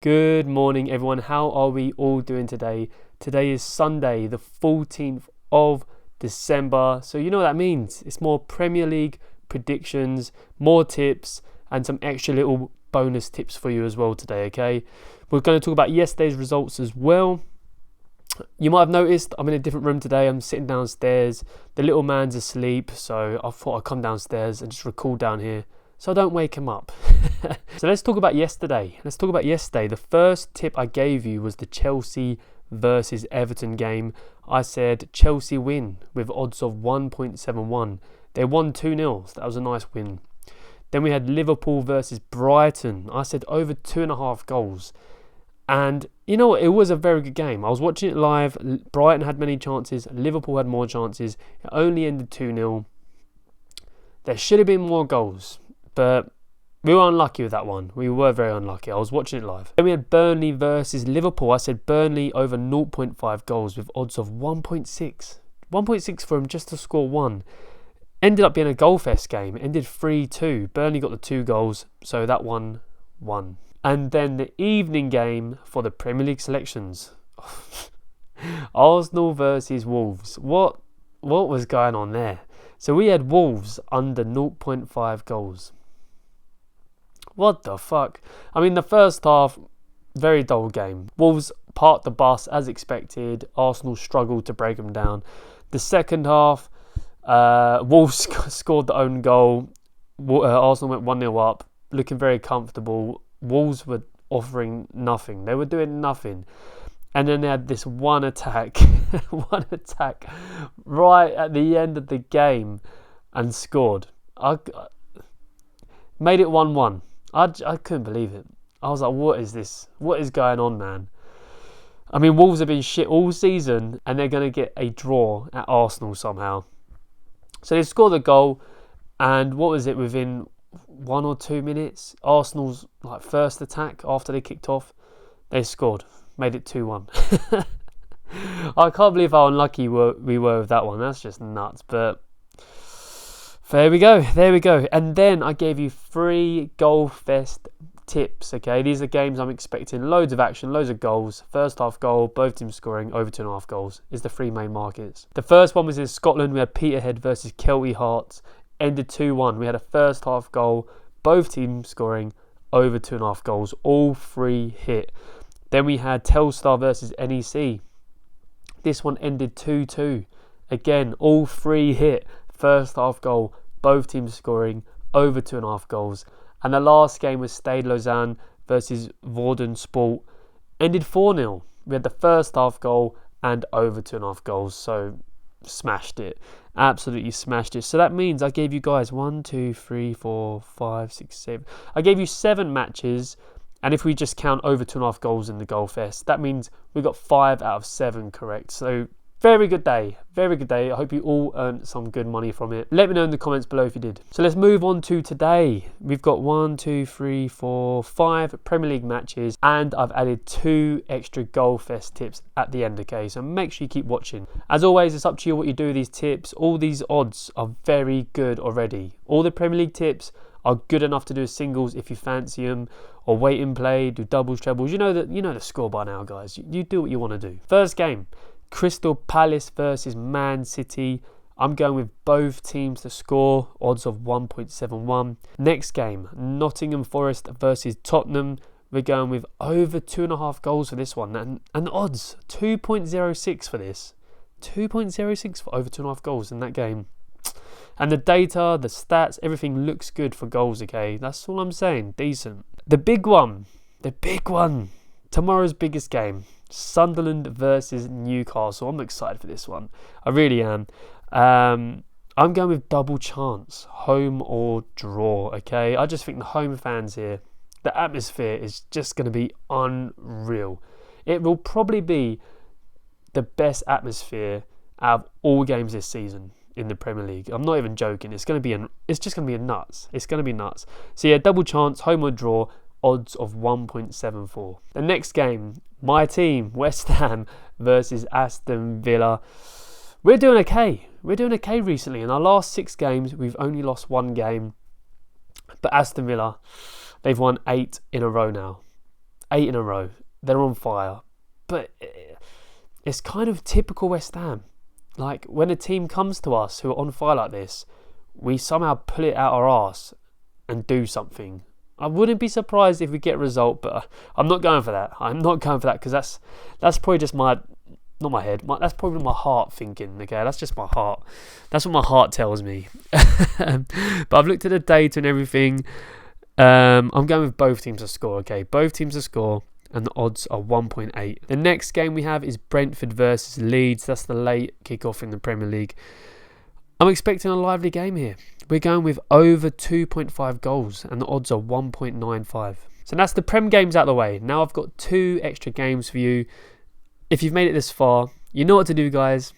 Good morning, everyone. How are we all doing today? Today is Sunday, the 14th of December. So you know what that means. It's more Premier League predictions, more tips, and some extra little bonus tips for you as well today, okay? We're going to talk about yesterday's results as well. You might have noticed I'm in a different room today. I'm sitting downstairs. The little man's asleep, so I thought I'd come downstairs and just record down here so I don't wake him up. So let's talk about yesterday. The first tip I gave you was the Chelsea versus Everton game. I said Chelsea win with odds of 1.71. They won 2-0. So that was a nice win. Then we had Liverpool versus Brighton. I said over 2.5 goals. And you know what? It was a very good game. I was watching it live. Brighton had many chances. Liverpool had more chances. It only ended 2-0. There should have been more goals. But we were unlucky with that one. We were very unlucky. I was watching it live. Then we had Burnley versus Liverpool. I said Burnley over 0.5 goals with odds of 1.6. 1.6 for him just to score one. Ended up being a goal fest game. Ended 3-2. Burnley got the 2 goals, so that one won. And then the evening game for the Premier League selections. Arsenal versus Wolves. What was going on there? So we had Wolves under 0.5 goals. What the fuck? I mean, the first half, very dull game. Wolves parked the bus as expected. Arsenal struggled to break them down. The second half, Wolves scored their own goal. Arsenal went 1-0 up, looking very comfortable. Wolves were offering nothing. They were doing nothing. And then they had this one attack right at the end of the game and scored. Made it 1-1. I couldn't believe it. I was like, what is this? What is going on, man? I mean, Wolves have been shit all season and they're going to get a draw at Arsenal somehow. So they scored the goal, and what was it, within 1 or 2 minutes, Arsenal's first attack after they kicked off, they scored. Made it 2-1. I can't believe how unlucky we were with that one. That's just nuts. But there we go. And then I gave you 3 goal fest tips. Okay, these are games I'm expecting loads of action, loads of goals. First half goal, both teams scoring over 2.5 goals is the 3 main markets. The first one was in Scotland. We had Peterhead versus Kelty Hearts. Ended 2-1. We had a first half goal, both teams scoring over 2.5 goals. All 3 hit. Then we had Telstar versus NEC. This one ended 2-2. Again, all 3 hit. First half goal, both teams scoring over 2.5 goals. And the last game was Stade Lausanne versus Vorden Sport. Ended 4-0. We had the first half goal and over 2.5 goals. So smashed it. Absolutely smashed it. So that means I gave you guys 1, 2, 3, 4, 5, 6, 7. I gave you 7 matches. And if we just count over 2.5 goals in the goal fest, that means we got 5 out of 7 correct. So very good day. I hope you all earned some good money from it. Let me know in the comments below if you did. So let's move on to today. We've got 1, 2, 3, 4, 5 Premier League matches, and I've added 2 extra goal fest tips at the end, okay? So make sure you keep watching. As always, it's up to you what you do with these tips. All these odds are very good already. All the Premier League tips are good enough to do singles if you fancy them, or wait and play, do doubles, trebles. You know the score by now, guys. You do what you want to do. First game, Crystal Palace versus Man City. I'm going with both teams to score, odds of 1.71. Next game, Nottingham Forest versus Tottenham. We're going with over 2.5 goals for this one, and odds 2.06 for this. 2.06 for over 2.5 goals in that game. And the data, the stats, everything looks good for goals, okay? That's all I'm saying. Decent. The big one. Tomorrow's biggest game. Sunderland versus Newcastle. I'm excited for this one. I really am. I'm going with double chance. Home or draw, okay? I just think the home fans here, the atmosphere is just going to be unreal. It will probably be the best atmosphere out of all games this season in the Premier League. I'm not even joking. It's just going to be nuts. It's going to be nuts. So yeah, double chance, home or draw, odds of 1.74. The next game, my team, West Ham versus Aston Villa. We're doing okay. Recently. In our last 6 games, we've only lost 1 game. But Aston Villa, they've won 8 in a row now. 8 in a row. They're on fire. But it's kind of typical West Ham. Like, when a team comes to us who are on fire like this, we somehow pull it out our arse and do something. I wouldn't be surprised if we get a result, but I'm not going for that. I'm not going for that because that's probably just not my head. That's probably my heart thinking. Okay, that's just my heart. That's what my heart tells me. But I've looked at the data and everything. I'm going with both teams to score. Okay, both teams to score, and the odds are 1.8. The next game we have is Brentford versus Leeds. That's the late kickoff in the Premier League. I'm expecting a lively game here. We're going with over 2.5 goals, and the odds are 1.95. So that's the Prem games out of the way. Now I've got 2 extra games for you. If you've made it this far, you know what to do, guys.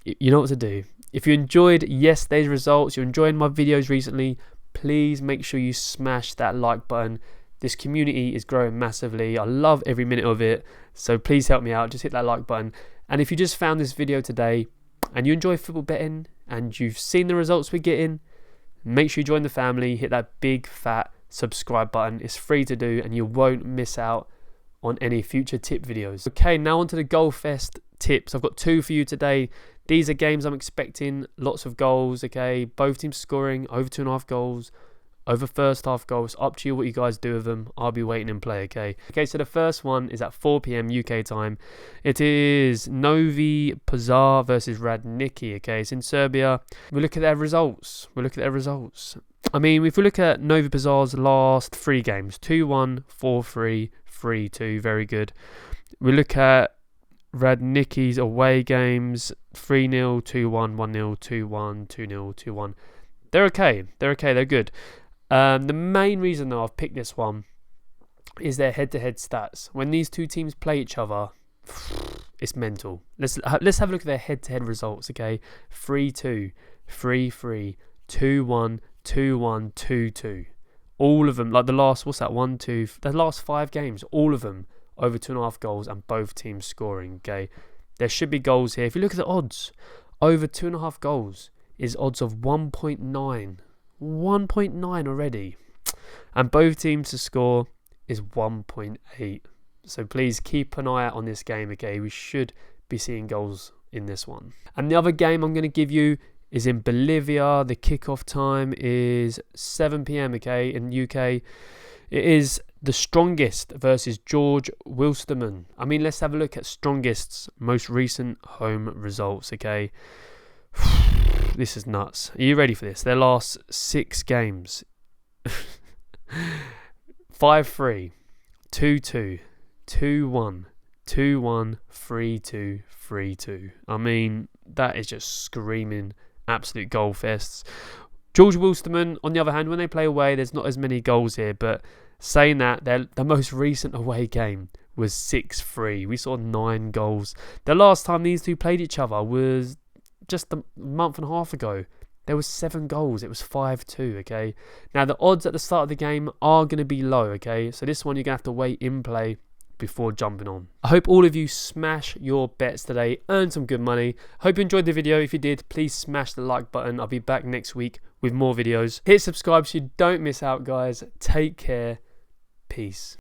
You know what to do. If you enjoyed yesterday's results, you're enjoying my videos recently, please make sure you smash that like button. This community is growing massively. I love every minute of it. So please help me out. Just hit that like button. And if you just found this video today and you enjoy football betting and you've seen the results we're getting, make sure you join the family. Hit that big fat subscribe button. It's free to do and you won't miss out on any future tip videos. Okay, now onto the Goal Fest tips. I've got 2 for you today. These are games I'm expecting lots of goals. Okay, both teams scoring over 2.5 goals, over first half goals. Up to you what you guys do with them. I'll be waiting and play. Okay, so the first one is at 4 p.m. UK time. It is Novi Pazar versus Radniki. Okay, it's in Serbia. We look at their results. I mean, if we look at Novi Pazar's last 3 games, 2-1, 4-3, 3-2, very good. We look at Radniki's away games, 3-0, 2-1, 1-0, 2-1, 2-0, 2-1. They're okay, they're good. The main reason though I've picked this one is their head-to-head stats. When these 2 teams play each other, it's mental. Let's have a look at their head-to-head results, okay? 3-2, 3-3, 2-1, 2-1, 2-2. All of them, like the last, the last 5 games, all of them over 2.5 goals and both teams scoring, okay? There should be goals here. If you look at the odds, over 2.5 goals is odds of 1.9. 1.9 already. And both teams to score is 1.8. So please keep an eye out on this game, okay? We should be seeing goals in this one. And the other game I'm going to give you is in Bolivia. The kickoff time is 7 p.m, okay, in the UK. It is the Strongest versus George Wilstermann. I mean, let's have a look at Strongest's most recent home results, okay? This is nuts. Are you ready for this? Their last 6 games. 5-3, 2-2, 2-1, 2-1, 3-2, 3-2. I mean, that is just screaming absolute goal fests. George Wilstermann, on the other hand, when they play away, there's not as many goals here, but saying that, the most recent away game was 6-3. We saw 9 goals. The last time these 2 played each other was just a month and a half ago. There was 7 goals. It was 5-2, okay? Now, the odds at the start of the game are going to be low, okay? So this one, you're going to have to wait in play before jumping on. I hope all of you smash your bets today, earn some good money. Hope you enjoyed the video. If you did, please smash the like button. I'll be back next week with more videos. Hit subscribe so you don't miss out, guys. Take care. Peace.